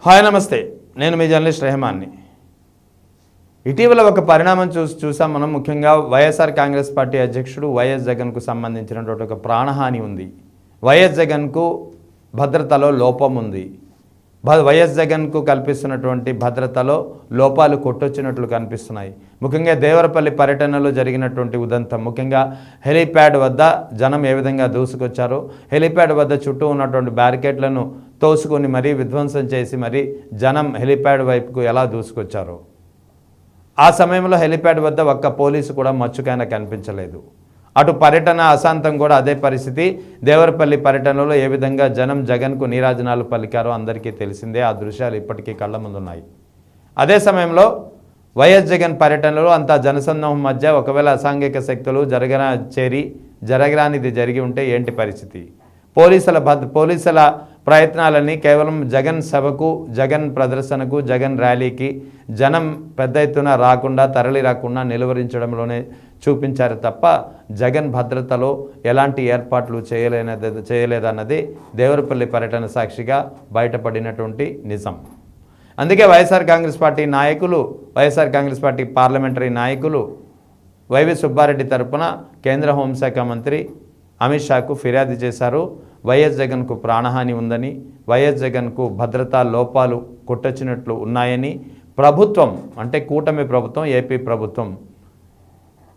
Hi నమస్తే, నేను మీ journalist రెహమాన్ని. ఇటీవల ఒక పరిణామం చూసాం మనం. ముఖ్యంగా వైఎస్ఆర్ కాంగ్రెస్ పార్టీ అధ్యక్షుడు వైఎస్ జగన్కు సంబంధించినటువంటి ఒక ప్రాణహాని ఉంది. వైఎస్ జగన్కు భద్రతలో లోపం ఉంది. వైఎస్ జగన్కు కల్పిస్తున్నటువంటి భద్రతలో లోపాలు కొట్టొచ్చినట్లు కనిపిస్తున్నాయి. ముఖ్యంగా దేవరపల్లి పర్యటనలో జరిగినటువంటి ఉదంతం, ముఖ్యంగా హెలీప్యాడ్ వద్ద జనం ఏ విధంగా దూసుకొచ్చారో, హెలీప్యాడ్ వద్ద చుట్టూ ఉన్నటువంటి బ్యారికేడ్లను తోసుకొని మరీ విధ్వంసం చేసి మరీ జనం హెలీప్యాడ్ వైపుకు ఎలా దూసుకొచ్చారో, ఆ సమయంలో హెలీప్యాడ్ వద్ద ఒక్క పోలీసు కూడా మచ్చుకైనా కనిపించలేదు. అటు పర్యటన అశాంతం కూడా అదే పరిస్థితి. దేవరపల్లి పర్యటనలో ఏ విధంగా జనం జగన్కు నీరాజనాలు పలికారో అందరికీ తెలిసిందే. ఆ దృశ్యాలు ఇప్పటికీ కళ్ళ ముందున్నాయి. అదే సమయంలో వైఎస్ జగన్ పర్యటనలో అంతా జనసందోహం మధ్య ఒకవేళ అసాంఘిక శక్తులు జరగరానిది జరిగి ఉంటే ఏంటి పరిస్థితి? పోలీసుల ప్రయత్నాలని కేవలం జగన్ సభకు, జగన్ ప్రదర్శనకు, జగన్ ర్యాలీకి జనం పెద్ద ఎత్తున రాకుండా, తరలి రాకుండా నిలువరించడంలోనే చూపించారు తప్ప జగన్ భద్రతలో ఎలాంటి ఏర్పాట్లు చేయలేదన్నది దేవరపల్లి పర్యటన సాక్షిగా బయటపడినటువంటి నిజం. అందుకే వైఎస్ఆర్ కాంగ్రెస్ పార్టీ నాయకులు, వైఎస్ఆర్ కాంగ్రెస్ పార్టీ పార్లమెంటరీ నాయకులు వైవి సుబ్బారెడ్డి తరపున కేంద్ర హోంశాఖ మంత్రి అమిత్ షాకు ఫిర్యాదు చేశారు. వైఎస్ జగన్కు ప్రాణహాని ఉందని, వైఎస్ జగన్కు భద్రతా లోపాలు కొట్టొచ్చినట్లు ఉన్నాయని, ప్రభుత్వం అంటే కూటమి ప్రభుత్వం, ఏపీ ప్రభుత్వం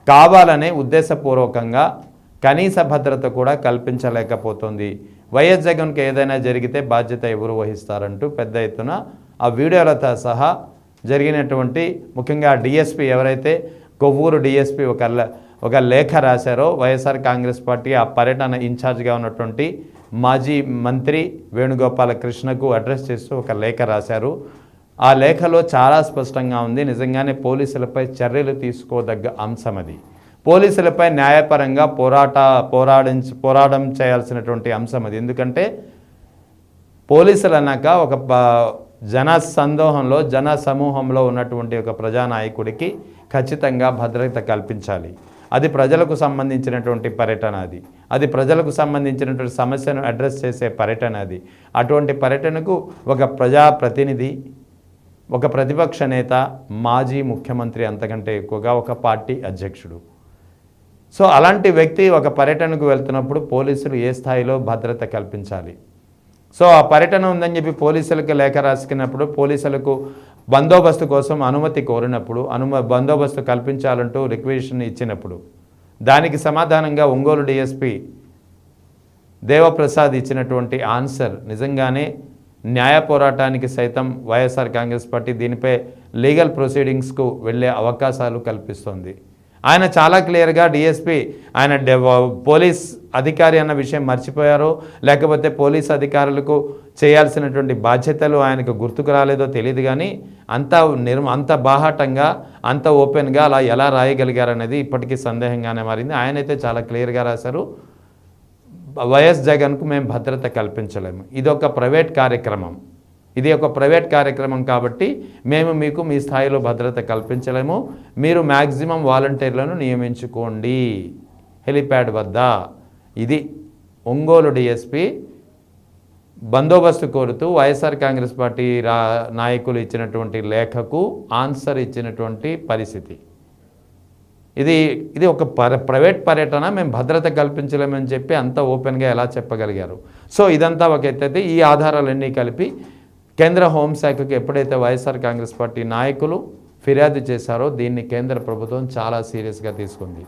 కావాలనే ఉద్దేశపూర్వకంగా కనీస భద్రత కూడా కల్పించలేకపోతుంది. వైఎస్ జగన్కి ఏదైనా జరిగితే బాధ్యత ఎవరు వహిస్తారంటూ పెద్ద ఎత్తున ఆ వీడియోలతో సహా జరిగినటువంటి, ముఖ్యంగా డిఎస్పీ ఎవరైతే కొవ్వూరు డిఎస్పీ ఒక లేఖ రాశారో, వైఎస్ఆర్ కాంగ్రెస్ పార్టీ ఆ పర్యటన ఇన్ఛార్జ్గా ఉన్నటువంటి మాజీ మంత్రి వేణుగోపాలకృష్ణకు అడ్రస్ చేస్తూ ఒక లేఖ రాశారు. ఆ లేఖలో చాలా స్పష్టంగా ఉంది. నిజంగానే పోలీసులపై చర్యలు తీసుకోదగ్గ అంశం అది. పోలీసులపై న్యాయపరంగా పోరాటం చేయాల్సినటువంటి అంశం అది. ఎందుకంటే పోలీసులు అన్నాక ఒక జన సమూహంలో ఉన్నటువంటి ఒక ప్రజానాయకుడికి ఖచ్చితంగా భద్రత కల్పించాలి. అది ప్రజలకు సంబంధించినటువంటి పర్యటన, అది ప్రజలకు సంబంధించినటువంటి సమస్యను అడ్రస్ చేసే పర్యటన అది. అటువంటి పర్యటనకు ఒక ప్రజాప్రతినిధి, ఒక ప్రతిపక్ష నేత, మాజీ ముఖ్యమంత్రి, అంతకంటే ఎక్కువగా ఒక పార్టీ అధ్యక్షుడు, సో అలాంటి వ్యక్తి ఒక పర్యటనకు వెళ్తున్నప్పుడు పోలీసులు ఏ స్థాయిలో భద్రత కల్పించాలి? సో ఆ పర్యటన ఉందని చెప్పి పోలీసులకు లేఖ రాసుకున్నప్పుడు, పోలీసులకు బందోబస్తు కోసం అనుమతి కోరినప్పుడు, బందోబస్తు కల్పించాలంటూ రిక్వెషన్ ఇచ్చినప్పుడు, దానికి సమాధానంగా ఒంగోలు డిఎస్పీ దేవప్రసాద్ ఇచ్చినటువంటి ఆన్సర్ నిజంగానే న్యాయ పోరాటానికి సైతం వైఎస్ఆర్ కాంగ్రెస్ పార్టీ దీనిపై లీగల్ ప్రొసీడింగ్స్కు వెళ్ళే అవకాశాలు కల్పిస్తోంది. ఆయన చాలా క్లియర్గా డిఎస్పీ ఆయన పోలీస్ అధికారి అన్న విషయం మర్చిపోయారో, లేకపోతే పోలీస్ అధికారులకు చేయాల్సినటువంటి బాధ్యతలు ఆయనకు గుర్తుకు రాలేదో తెలియదు, కానీ అంత బాహాటంగా, అంత ఓపెన్గా అలా ఎలా రాయగలిగారనేది ఇప్పటికీ సందేహంగానే మారింది. ఆయనైతే చాలా క్లియర్గా రాశారు, వైఎస్ జగన్కు మేము భద్రత కల్పించలేము, ఇది ఒక ప్రైవేట్ కార్యక్రమం కాబట్టి మేము మీకు మీ స్థాయిలో భద్రత కల్పించలేము, మీరు మ్యాక్సిమం వాలంటీర్లను నియమించుకోండి హెలిప్యాడ్ వద్ద. ఇది ఒంగోలు డిఎస్పీ బందోబస్తు కోరుతూ వైఎస్ఆర్ కాంగ్రెస్ పార్టీ నాయకులు ఇచ్చినటువంటి లేఖకు ఆన్సర్ ఇచ్చినటువంటి పరిస్థితి. ఇది ఒక ప్రైవేట్ పర్యటన, మేము భద్రత కల్పించలేమని చెప్పి అంత ఓపెన్గా ఎలా చెప్పగలిగారు? సో ఇదంతా ఒక ఎత్తైతే ఈ ఆధారాలన్నీ కలిపి కేంద్ర హోంశాఖకు ఎప్పుడైతే వైఎస్ఆర్ కాంగ్రెస్ పార్టీ నాయకులు ఫిర్యాదు చేశారో, దీన్ని కేంద్ర ప్రభుత్వం చాలా సీరియస్గా తీసుకుంది.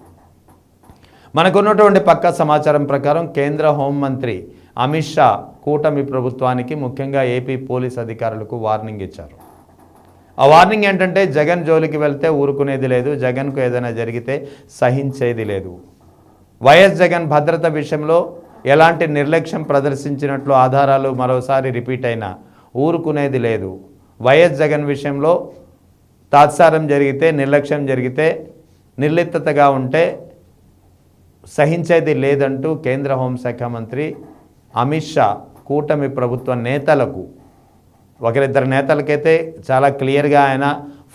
మనకున్నటువంటి పక్కా సమాచారం ప్రకారం కేంద్ర హోంమంత్రి అమిత్ షా కూటమి ప్రభుత్వానికి, ముఖ్యంగా ఏపీ పోలీస్ అధికారులకు వార్నింగ్ ఇచ్చారు. ఆ వార్నింగ్ ఏంటంటే, జగన్ జోలికి వెళ్తే ఊరుకునేది లేదు, జగన్కు ఏదైనా జరిగితే సహించేది లేదు. వైఎస్ జగన్ భద్రత విషయంలో ఎలాంటి నిర్లక్ష్యం ప్రదర్శించినట్లు ఆధారాలు మరోసారి రిపీట్ అయినా ఊరుకునేది లేదు. వైఎస్ జగన్ విషయంలో తాత్సారం జరిగితే, నిర్లక్ష్యం జరిగితే, నిర్లిప్తగా ఉంటే సహించేది లేదంటూ కేంద్ర హోంశాఖ మంత్రి అమిత్ షా కూటమి ప్రభుత్వ నేతలకు, ఒకరిద్దరు నేతలకైతే చాలా క్లియర్గా ఆయన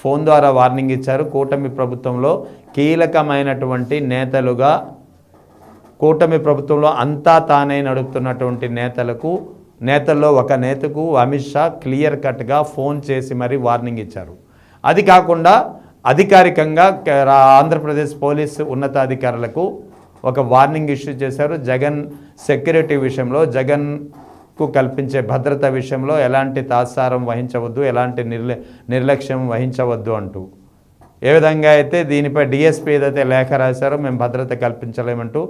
ఫోన్ ద్వారా వార్నింగ్ ఇచ్చారు. కూటమి ప్రభుత్వంలో కీలకమైనటువంటి నేతలుగా, కూటమి ప్రభుత్వంలో అంతా తానే నడుపుతున్నటువంటి నేతలకు నేతల్లో ఒక నేతకు అమిత్ షా క్లియర్ కట్గా ఫోన్ చేసి మరీ వార్నింగ్ ఇచ్చారు. అది కాకుండా అధికారికంగా ఆంధ్రప్రదేశ్ పోలీసు ఉన్నతాధికారులకు ఒక వార్నింగ్ ఇష్యూ చేశారు. జగన్ సెక్యూరిటీ విషయంలో, జగన్కు కల్పించే భద్రత విషయంలో ఎలాంటి తాత్సారం వహించవద్దు, ఎలాంటి నిర్లక్ష్యం వహించవద్దు అంటూ. ఏ విధంగా అయితే దీనిపై డిఎస్పీ ఏదైతే లేఖ రాశారో మేము భద్రత కల్పించలేమంటూ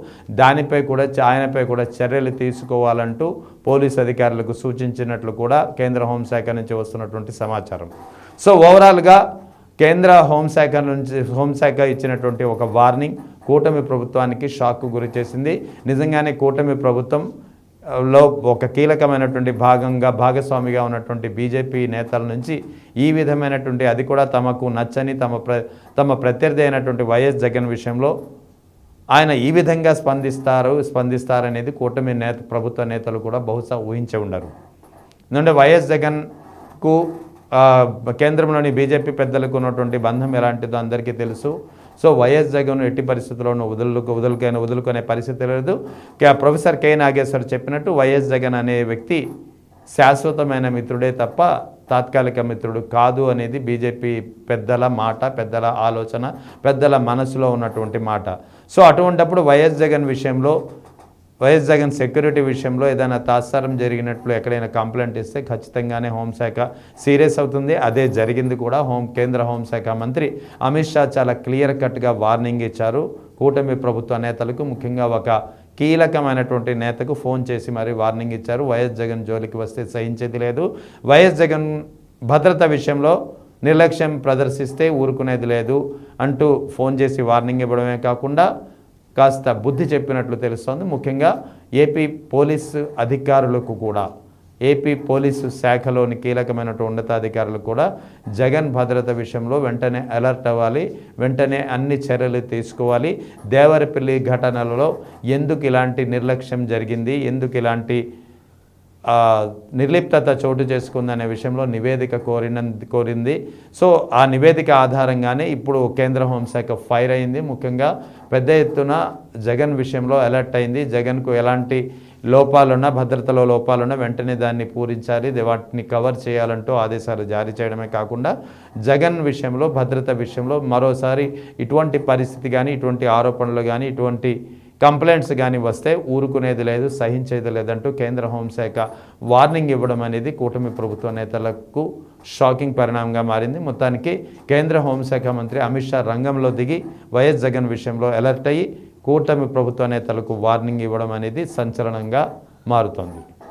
ఆయనపై కూడా చర్యలు తీసుకోవాలంటూ పోలీసు అధికారులకు సూచించినట్లు కూడా కేంద్ర హోంశాఖ నుంచి వస్తున్నటువంటి సమాచారం. సో ఓవరాల్గా కేంద్ర హోంశాఖ ఇచ్చినటువంటి ఒక వార్నింగ్ కూటమి ప్రభుత్వానికి షాక్కు గురి చేసింది. నిజంగానే కూటమి ప్రభుత్వంలో ఒక కీలకమైనటువంటి భాగస్వామిగా ఉన్నటువంటి బీజేపీ నేతల నుంచి ఈ విధమైనటువంటి, అది కూడా తమకు నచ్చని తమ ప్రత్యర్థి అయినటువంటి వైఎస్ జగన్ విషయంలో ఆయన ఈ విధంగా స్పందిస్తారనేది కూటమి ప్రభుత్వ నేతలు కూడా బహుశా ఊహించే ఉండరు. ఎందుకంటే వైఎస్ జగన్కు కేంద్రంలోని బీజేపీ పెద్దలకు ఉన్నటువంటి బంధం ఎలాంటిదో అందరికీ తెలుసు. సో వైఎస్ జగన్ ఎట్టి పరిస్థితుల్లోనూ వదులుకునే పరిస్థితి లేదు. ప్రొఫెసర్ కె నాగేశ్వర్ చెప్పినట్టు వైఎస్ జగన్ అనే వ్యక్తి శాశ్వతమైన మిత్రుడే తప్ప తాత్కాలిక మిత్రుడు కాదు అనేది బీజేపీ పెద్దల మాట, పెద్దల ఆలోచన, పెద్దల మనసులో ఉన్నటువంటి మాట. సో అటువంటప్పుడు వైఎస్ జగన్ సెక్యూరిటీ విషయంలో ఏదైనా తాత్సారం జరిగినట్లు ఎక్కడైనా కంప్లైంట్ ఇస్తే ఖచ్చితంగానే హోంశాఖ సీరియస్ అవుతుంది. అదే జరిగింది కూడా. కేంద్ర హోంశాఖ మంత్రి అమిత్ షా చాలా క్లియర్ కట్గా వార్నింగ్ ఇచ్చారు కూటమి ప్రభుత్వ నేతలకు. ముఖ్యంగా ఒక కీలకమైనటువంటి నేతకు ఫోన్ చేసి మరీ వార్నింగ్ ఇచ్చారు. వైఎస్ జగన్ జోలికి వస్తే సహించేది లేదు, వైఎస్ జగన్ భద్రత విషయంలో నిర్లక్ష్యం ప్రదర్శిస్తే ఊరుకునేది లేదు అంటూ ఫోన్ చేసి వార్నింగ్ ఇవ్వడమే కాకుండా కాస్త బుద్ధి చెప్పినట్లు తెలుస్తోంది. ముఖ్యంగా ఏపీ పోలీసు అధికారులకు కూడా, ఏపీ పోలీసు శాఖలోని కీలకమైనటువంటి ఉన్నతాధికారులకు కూడా జగన్ భద్రత విషయంలో వెంటనే అలర్ట్ అవ్వాలి, వెంటనే అన్ని చర్యలు తీసుకోవాలి. దేవరపల్లి ఘటనలలో ఎందుకు ఇలాంటి నిర్లక్ష్యం జరిగింది, ఎందుకు ఇలాంటి నిర్లిప్తత చోటు చేసుకుందనే విషయంలో నివేదిక కోరింది. సో ఆ నివేదిక ఆధారంగానే ఇప్పుడు కేంద్ర హోంశాఖ ఫైర్ అయింది. ముఖ్యంగా పెద్ద ఎత్తున జగన్ విషయంలో అలర్ట్ అయింది. జగన్కు ఎలాంటి భద్రతలో లోపాలున్నా వెంటనే దాన్ని పూరించాలి, వాటిని కవర్ చేయాలంటూ ఆదేశాలు జారీ చేయడమే కాకుండా జగన్ విషయంలో, భద్రత విషయంలో మరోసారి ఇటువంటి పరిస్థితి కానీ, ఇటువంటి ఆరోపణలు కానీ, ఇటువంటి కంప్లైంట్స్ కానీ వస్తే ఊరుకునేది లేదు, సహించేది లేదంటూ కేంద్ర హోంశాఖ వార్నింగ్ ఇవ్వడం అనేది కూటమి ప్రభుత్వ నేతలకు షాకింగ్ పరిణామంగా మారింది. మొత్తానికి కేంద్ర హోంశాఖ మంత్రి అమిత్ షా రంగంలో దిగి వైఎస్ జగన్ విషయంలో అలర్ట్ అయ్యి కూటమి ప్రభుత్వ నేతలకు వార్నింగ్ ఇవ్వడం అనేది సంచలనంగా మారుతోంది.